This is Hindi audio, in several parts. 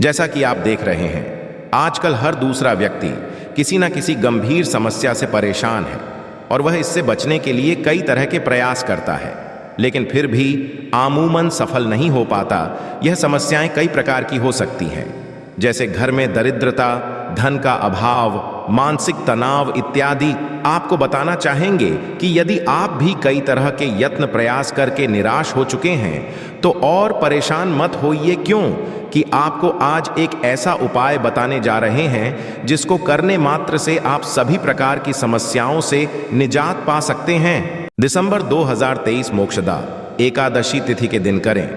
जैसा कि आप देख रहे हैं, आजकल हर दूसरा व्यक्ति किसी न किसी गंभीर समस्या से परेशान है और वह इससे बचने के लिए कई तरह के प्रयास करता है, लेकिन फिर भी आमूमन सफल नहीं हो पाता। यह समस्याएं कई प्रकार की हो सकती हैं, जैसे घर में दरिद्रता, धन का अभाव, मानसिक तनाव इत्यादि। आपको बताना चाहेंगे कि यदि आप भी कई तरह के यत्न प्रयास करके निराश हो चुके हैं तो और परेशान मत होइए, क्यों कि आपको आज एक ऐसा उपाय बताने जा रहे हैं जिसको करने मात्र से आप सभी प्रकार की समस्याओं से निजात पा सकते हैं। दिसंबर 2023 मोक्षदा एकादशी तिथि के दिन करें।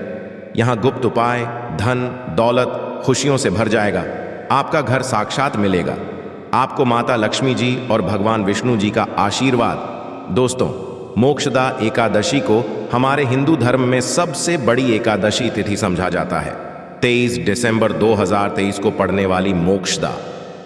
यहाँ गुप्त उपाय धन दौलत खुशियों से भर जाएगा। आपका घर साक्षात मिलेगा। आपको माता लक्ष्मी जी और भगवान विष्णु जी का आशीर्वाद। दोस्तों, मोक्षदा एकादशी को हमारे हिंदू धर्म में सबसे बड़ी एकादशी तिथि समझा जाता है। 23 दिसंबर 2023 को पड़ने वाली मोक्षदा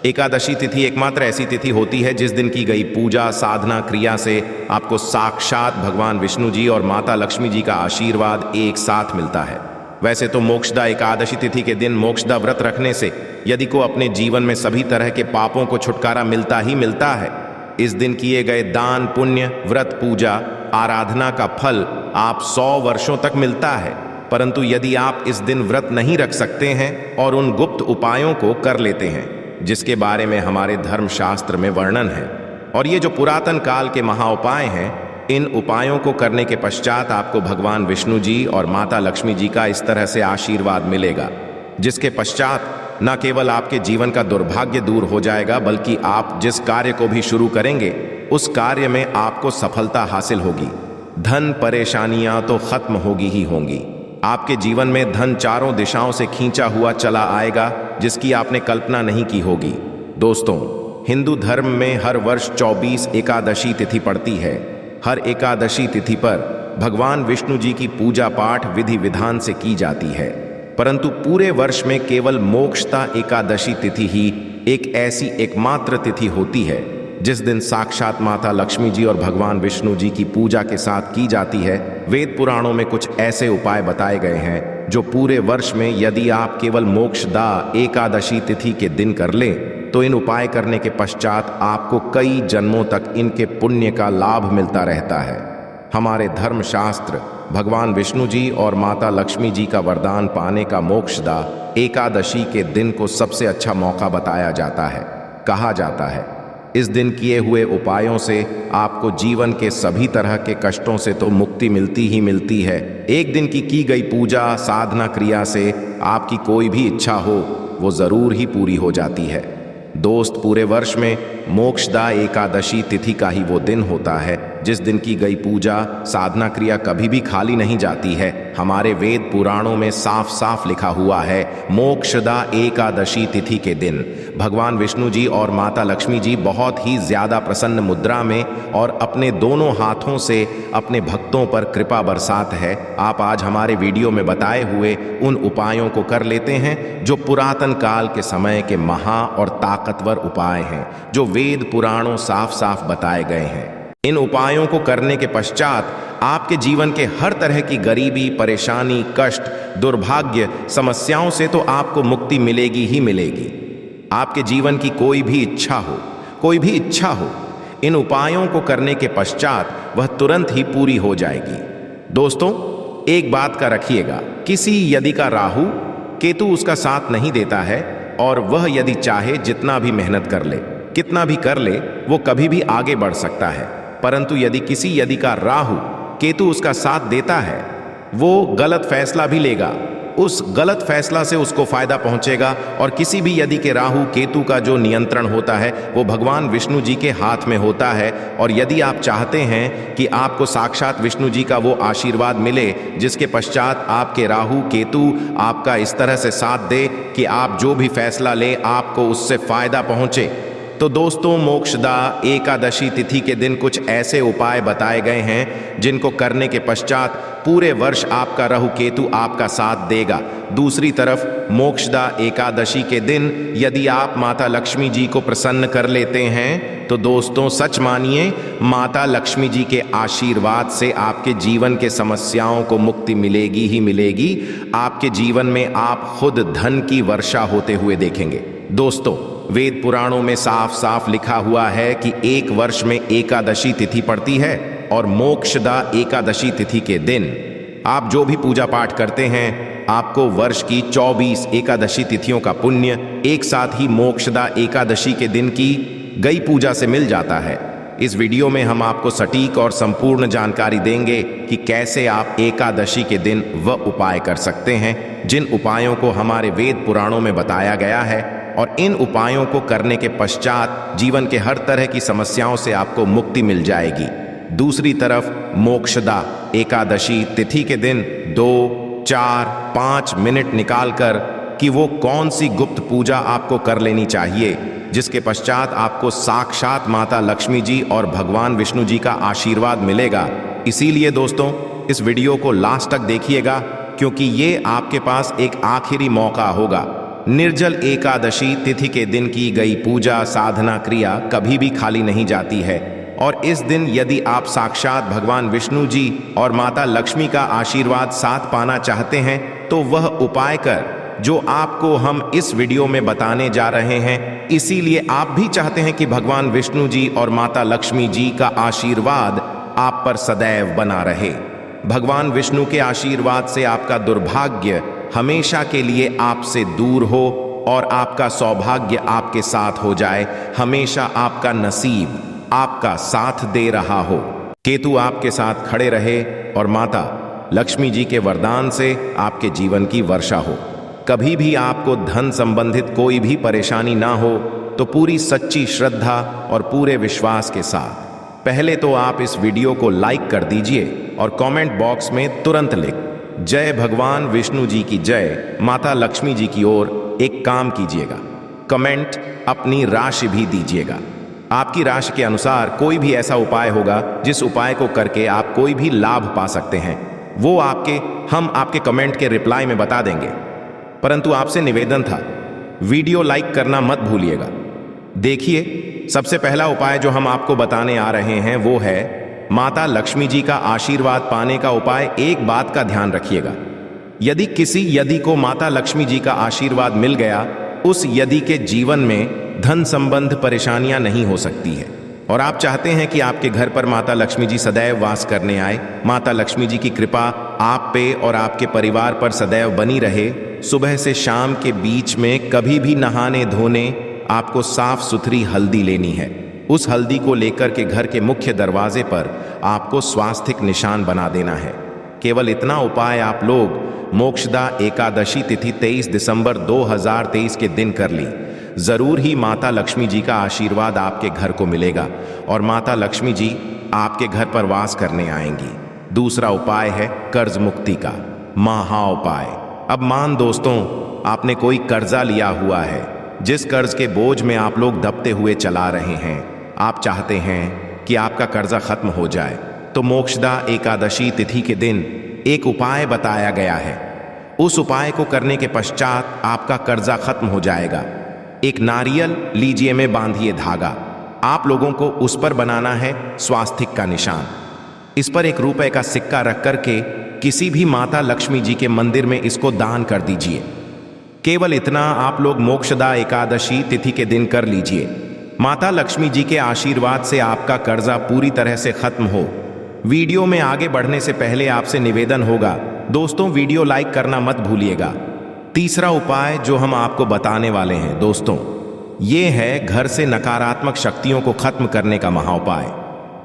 एकादशी तिथि एकमात्र ऐसी तिथि होती है जिस दिन की गई पूजा साधना क्रिया से आपको साक्षात भगवान विष्णु जी और माता लक्ष्मी जी का आशीर्वाद एक साथ मिलता है। वैसे तो मोक्षदा एकादशी तिथि के दिन मोक्षदा व्रत रखने से यदि को अपने जीवन में सभी तरह के पापों को छुटकारा मिलता ही मिलता है। इस दिन किए गए दान पुण्य व्रत पूजा आराधना का फल आप 100 वर्षों तक मिलता है। परंतु यदि आप इस दिन व्रत नहीं रख सकते हैं और उन गुप्त उपायों को कर लेते हैं जिसके बारे में हमारे धर्मशास्त्र में वर्णन है, और ये जो पुरातन काल के महाउपाय हैं, इन उपायों को करने के पश्चात आपको भगवान विष्णु जी और माता लक्ष्मी जी का इस तरह से आशीर्वाद मिलेगा, जिसके पश्चात न केवल आपके जीवन का दुर्भाग्य दूर हो जाएगा, बल्कि आप जिस कार्य को भी शुरू करेंगे उस कार्य में आपको सफलता हासिल होगी। धन परेशानियां तो खत्म होगी ही होंगी। आपके जीवन में धन चारों दिशाओं से खींचा हुआ चला आएगा, जिसकी आपने कल्पना नहीं की होगी। दोस्तों, हिंदू धर्म में हर वर्ष 24 एकादशी तिथि पड़ती है। हर एकादशी तिथि पर भगवान विष्णु जी की पूजा पाठ विधि विधान से की जाती है, परंतु पूरे वर्ष में केवल मोक्षदा एकादशी तिथि ही एक ऐसी एकमात्र तिथि होती है जिस दिन साक्षात माता लक्ष्मी जी और भगवान विष्णु जी की पूजा के साथ की जाती है। वेद पुराणों में कुछ ऐसे उपाय बताए गए हैं जो पूरे वर्ष में यदि आप केवल मोक्षदा एकादशी तिथि के दिन कर लें तो इन उपाय करने के पश्चात आपको कई जन्मों तक इनके पुण्य का लाभ मिलता रहता है। हमारे धर्मशास्त्र भगवान विष्णु जी और माता लक्ष्मी जी का वरदान पाने का मोक्षदा एकादशी के दिन को सबसे अच्छा मौका बताया जाता है। कहा जाता है इस दिन किए हुए उपायों से आपको जीवन के सभी तरह के कष्टों से तो मुक्ति मिलती ही मिलती है। एक दिन की गई पूजा साधना क्रिया से आपकी कोई भी इच्छा हो वो जरूर ही पूरी हो जाती है। दोस्त, पूरे वर्ष में मोक्षदा एकादशी तिथि का ही वो दिन होता है जिस दिन की गई पूजा साधना क्रिया कभी भी खाली नहीं जाती है। हमारे वेद पुराणों में साफ साफ लिखा हुआ है, मोक्षदा एकादशी तिथि के दिन भगवान विष्णु जी और माता लक्ष्मी जी बहुत ही ज्यादा प्रसन्न मुद्रा में और अपने दोनों हाथों से अपने भक्तों पर कृपा बरसात है। आप आज हमारे वीडियो में बताए हुए उन उपायों को कर लेते हैं जो पुरातन काल के समय के महा और ताकतवर उपाय हैं, जो वेद पुराणों साफ साफ बताए गए हैं। इन उपायों को करने के पश्चात आपके जीवन के हर तरह की गरीबी, परेशानी, कष्ट, दुर्भाग्य, समस्याओं से तो आपको मुक्ति मिलेगी ही मिलेगी। आपके जीवन की कोई भी इच्छा हो, इन उपायों को करने के पश्चात वह तुरंत ही पूरी हो जाएगी। दोस्तों, एक बात का रखिएगा, किसी यदि का राहु केतु उसका साथ नहीं देता है और वह यदि चाहे जितना भी मेहनत कर ले, कितना भी कर ले, वो कभी भी आगे बढ़ सकता है। परंतु यदि किसी यदि का राहु केतु उसका साथ देता है, वो गलत फैसला भी लेगा, उस गलत फैसला से उसको फायदा पहुंचेगा। और किसी भी यदि के राहु केतु का जो नियंत्रण होता है वो भगवान विष्णु जी के हाथ में होता है। और यदि आप चाहते हैं कि आपको साक्षात विष्णु जी का वो आशीर्वाद मिले जिसके पश्चात आपके राहु केतु आपका इस तरह से साथ दे कि आप जो भी फैसला लें आपको उससे फायदा पहुंचे, तो दोस्तों, मोक्षदा एकादशी तिथि के दिन कुछ ऐसे उपाय बताए गए हैं जिनको करने के पश्चात पूरे वर्ष आपका राहु केतु आपका साथ देगा। दूसरी तरफ मोक्षदा एकादशी के दिन यदि आप माता लक्ष्मी जी को प्रसन्न कर लेते हैं तो दोस्तों सच मानिए, माता लक्ष्मी जी के आशीर्वाद से आपके जीवन के समस्याओं को मुक्ति मिलेगी ही मिलेगी। आपके जीवन में आप खुद धन की वर्षा होते हुए देखेंगे। दोस्तों, वेद पुराणों में साफ साफ लिखा हुआ है कि एक वर्ष में एकादशी तिथि पड़ती है और मोक्षदा एकादशी तिथि के दिन आप जो भी पूजा पाठ करते हैं, आपको वर्ष की 24 एकादशी तिथियों का पुण्य एक साथ ही मोक्षदा एकादशी के दिन की गई पूजा से मिल जाता है। इस वीडियो में हम आपको सटीक और संपूर्ण जानकारी देंगे कि कैसे आप एकादशी के दिन वह उपाय कर सकते हैं जिन उपायों को हमारे वेद पुराणों में बताया गया है, और इन उपायों को करने के पश्चात जीवन के हर तरह की समस्याओं से आपको मुक्ति मिल जाएगी। दूसरी तरफ मोक्षदा एकादशी तिथि के दिन 2, 4, 5 मिनट निकालकर कि वो कौन सी गुप्त पूजा आपको कर लेनी चाहिए जिसके पश्चात आपको साक्षात माता लक्ष्मी जी और भगवान विष्णु जी का आशीर्वाद मिलेगा। इसीलिए दोस्तों, इस वीडियो को लास्ट तक देखिएगा क्योंकि ये आपके पास एक आखिरी मौका होगा। निर्जल एकादशी तिथि के दिन की गई पूजा साधना क्रिया कभी भी खाली नहीं जाती है, और इस दिन यदि आप साक्षात भगवान विष्णु जी और माता लक्ष्मी का आशीर्वाद साथ पाना चाहते हैं तो वह उपाय कर जो आपको हम इस वीडियो में बताने जा रहे हैं। इसीलिए आप भी चाहते हैं कि भगवान विष्णु जी और माता लक्ष्मी जी का आशीर्वाद आप पर सदैव बना रहे। भगवान विष्णु के आशीर्वाद से आपका दुर्भाग्य हमेशा के लिए आपसे दूर हो और आपका सौभाग्य आपके साथ हो जाए। हमेशा आपका नसीब आपका साथ दे रहा हो, केतु आपके साथ खड़े रहे और माता लक्ष्मी जी के वरदान से आपके जीवन की वर्षा हो। कभी भी आपको धन संबंधित कोई भी परेशानी ना हो तो पूरी सच्ची श्रद्धा और पूरे विश्वास के साथ पहले तो आप इस वीडियो को लाइक कर दीजिए और कमेंट बॉक्स में तुरंत लिख जय भगवान विष्णु जी की जय, माता लक्ष्मी जी की ओर एक काम कीजिएगा, कमेंट अपनी राशि भी दीजिएगा। आपकी राशि के अनुसार कोई भी ऐसा उपाय होगा जिस उपाय को करके आप कोई भी लाभ पा सकते हैं, वो हम आपके कमेंट के रिप्लाई में बता देंगे। परंतु आपसे निवेदन था, वीडियो लाइक करना मत भूलिएगा। देखिए, सबसे पहला उपाय जो हम आपको बताने आ रहे हैं वो है माता लक्ष्मी जी का आशीर्वाद पाने का उपाय। एक बात का ध्यान रखिएगा, यदि किसी यदि को माता लक्ष्मी जी का आशीर्वाद मिल गया, उस यदि के जीवन में धन संबंध परेशानियां नहीं हो सकती है और आप चाहते हैं कि आपके घर पर माता लक्ष्मी जी सदैव वास करने आए। माता लक्ष्मी जी की कृपा आप पे और आपके परिवार पर सदैव बनी रहे। सुबह से शाम के बीच में कभी भी नहाने धोने आपको साफ सुथरी हल्दी लेनी है। उस हल्दी को लेकर के घर के मुख्य दरवाजे पर आपको स्वास्तिक निशान बना देना है। केवल इतना उपाय आप लोग मोक्षदा एकादशी तिथि 23 दिसंबर 2023 के दिन कर ली, जरूर ही माता लक्ष्मी जी का आशीर्वाद आपके घर को मिलेगा और माता लक्ष्मी जी आपके घर पर वास करने आएंगी। दूसरा उपाय है कर्ज मुक्ति का महा उपाय। अब मान दोस्तों, आपने कोई कर्जा लिया हुआ है जिस कर्ज के बोझ में आप लोग दबते हुए चला रहे हैं। आप चाहते हैं कि आपका कर्जा खत्म हो जाए, तो मोक्षदा एकादशी तिथि के दिन एक उपाय बताया गया है। उस उपाय को करने के पश्चात आपका कर्जा खत्म हो जाएगा। एक नारियल लीजिए में बांधिए धागा, आप लोगों को उस पर बनाना है स्वास्तिक का निशान। इस पर ₹1 का सिक्का रख करके किसी भी माता लक्ष्मी जी के मंदिर में इसको दान कर दीजिए। केवल इतना आप लोग मोक्षदा एकादशी तिथि के दिन कर लीजिए। माता लक्ष्मी जी के आशीर्वाद से आपका कर्जा पूरी तरह से खत्म हो। वीडियो में आगे बढ़ने से पहले आपसे निवेदन होगा दोस्तों, वीडियो लाइक करना मत भूलिएगा। तीसरा उपाय जो हम आपको बताने वाले हैं दोस्तों, ये है घर से नकारात्मक शक्तियों को खत्म करने का महाउपाय।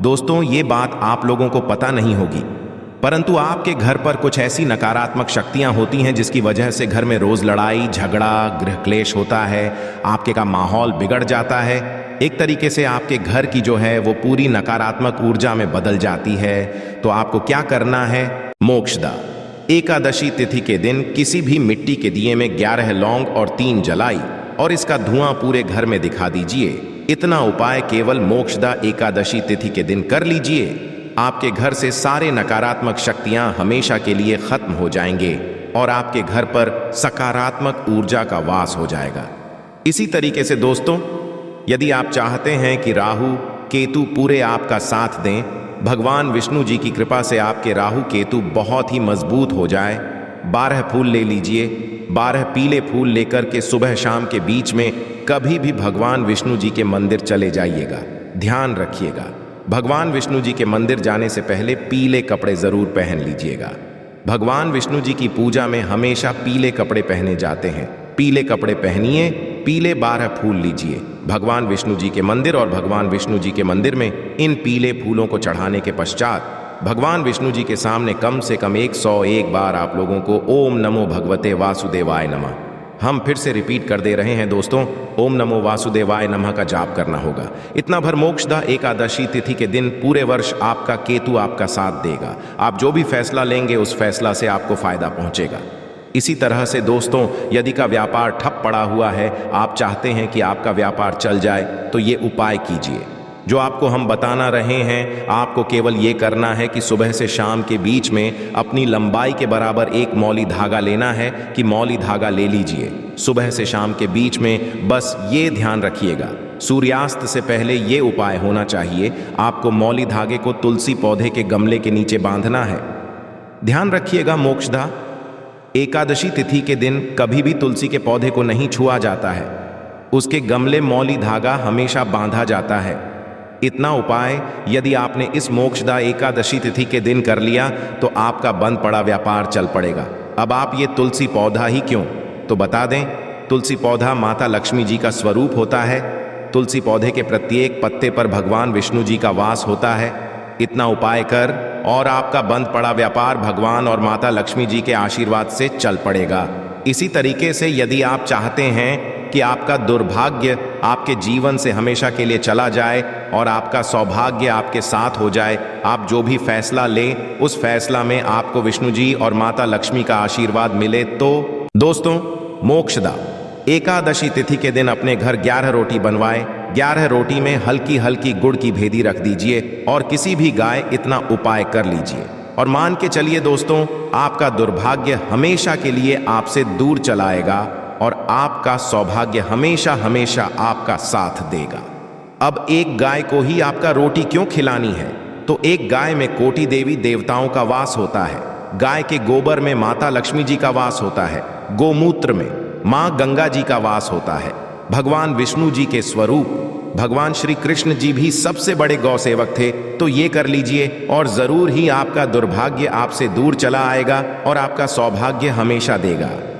दोस्तों, ये बात आप लोगों को पता नहीं होगी, परंतु आपके घर पर कुछ ऐसी नकारात्मक शक्तियां होती हैं जिसकी वजह से घर में रोज लड़ाई झगड़ा गृह क्लेश होता है, आपके का माहौल बिगड़ जाता है। एक तरीके से आपके घर की जो है वो पूरी नकारात्मक ऊर्जा में बदल जाती है। तो आपको क्या करना है, मोक्षदा एकादशी तिथि के दिन किसी भी मिट्टी के दिए में 11 लौंग और 3 जलाई और इसका धुआं पूरे घर में दिखा दीजिए। इतना उपाय केवल मोक्षदा एकादशी तिथि के दिन कर लीजिए। आपके घर से सारे नकारात्मक शक्तियां हमेशा के लिए खत्म हो जाएंगे और आपके घर पर सकारात्मक ऊर्जा का वास हो जाएगा। इसी तरीके से दोस्तों, यदि आप चाहते हैं कि राहु केतु पूरे आपका साथ दें, भगवान विष्णु जी की कृपा से आपके राहु केतु बहुत ही मजबूत हो जाए, 12 फूल ले लीजिए। 12 पीले फूल लेकर के सुबह शाम के बीच में कभी भी भगवान विष्णु जी के मंदिर चले जाइएगा। ध्यान रखिएगा, भगवान विष्णु जी के मंदिर जाने से पहले पीले कपड़े जरूर पहन लीजिएगा। भगवान विष्णु जी की पूजा में हमेशा पीले कपड़े पहने जाते हैं। पीले कपड़े पहनिए, पीले 12 फूल लीजिए भगवान विष्णु जी के मंदिर, और भगवान विष्णु जी के मंदिर में इन पीले फूलों को चढ़ाने के पश्चात भगवान विष्णु जी के सामने कम से कम 101 बार आप लोगों को ओम नमो भगवते वासुदेवाय नमः, हम फिर से रिपीट कर दे रहे हैं दोस्तों, ओम नमो वासुदेवाय नमः का जाप करना होगा। इतना भर मोक्षदा एकादशी तिथि के दिन पूरे वर्ष आपका केतु आपका साथ देगा। आप जो भी फैसला लेंगे उस फैसला से आपको फायदा पहुंचेगा। इसी तरह से दोस्तों, यदि का व्यापार ठप पड़ा हुआ है, आप चाहते हैं कि आपका व्यापार चल जाए, तो ये उपाय कीजिए जो आपको हम बताना रहे हैं। आपको केवल ये करना है कि सुबह से शाम के बीच में अपनी लंबाई के बराबर एक मौली धागा लेना है कि मौली धागा ले लीजिए। सुबह से शाम के बीच में बस ये ध्यान रखिएगा, सूर्यास्त से पहले ये उपाय होना चाहिए। आपको मौली धागे को तुलसी पौधे के गमले के नीचे बांधना है। ध्यान रखिएगा, मोक्षदा एकादशी तिथि के दिन कभी भी तुलसी के पौधे को नहीं छुआ जाता है, उसके गमले मौली धागा हमेशा बांधा जाता है। इतना उपाय यदि आपने इस मोक्षदा एकादशी तिथि के दिन कर लिया तो आपका बंद पड़ा व्यापार चल पड़ेगा। अब आप ये तुलसी पौधा ही क्यों, तो बता दें, तुलसी पौधा माता लक्ष्मी जी का स्वरूप होता है। तुलसी पौधे के प्रत्येक पत्ते पर भगवान विष्णु जी का वास होता है। इतना उपाय कर और आपका बंद पड़ा व्यापार भगवान और माता लक्ष्मी जी के आशीर्वाद से चल पड़ेगा। इसी तरीके से यदि आप चाहते हैं कि आपका दुर्भाग्य आपके जीवन से हमेशा के लिए चला जाए और आपका सौभाग्य आपके साथ हो जाए, आप जो भी फैसला लें उस फैसला में आपको विष्णु जी और माता लक्ष्मी का आशीर्वाद मिले, तो दोस्तों, मोक्षदा एकादशी तिथि के दिन अपने घर 11 रोटी बनवाएं। 11 रोटी में हल्की हल्की गुड़ की भेदी रख दीजिए और किसी भी गाय इतना उपाय कर लीजिए, और मान के चलिए दोस्तों, आपका दुर्भाग्य हमेशा के लिए आपसे दूर चलाएगा और आपका सौभाग्य हमेशा हमेशा आपका साथ देगा। अब एक गाय को ही आपका रोटी क्यों खिलानी है, तो एक गाय में कोटि देवी देवताओं का वास होता है। गाय के गोबर में माता लक्ष्मी जी का वास होता है। गोमूत्र में माँ गंगा जी का वास होता है। भगवान विष्णु जी के स्वरूप भगवान श्री कृष्ण जी भी सबसे बड़े गौ सेवक थे। तो ये कर लीजिए और जरूर ही आपका दुर्भाग्य आपसे दूर चला आएगा और आपका सौभाग्य हमेशा देगा।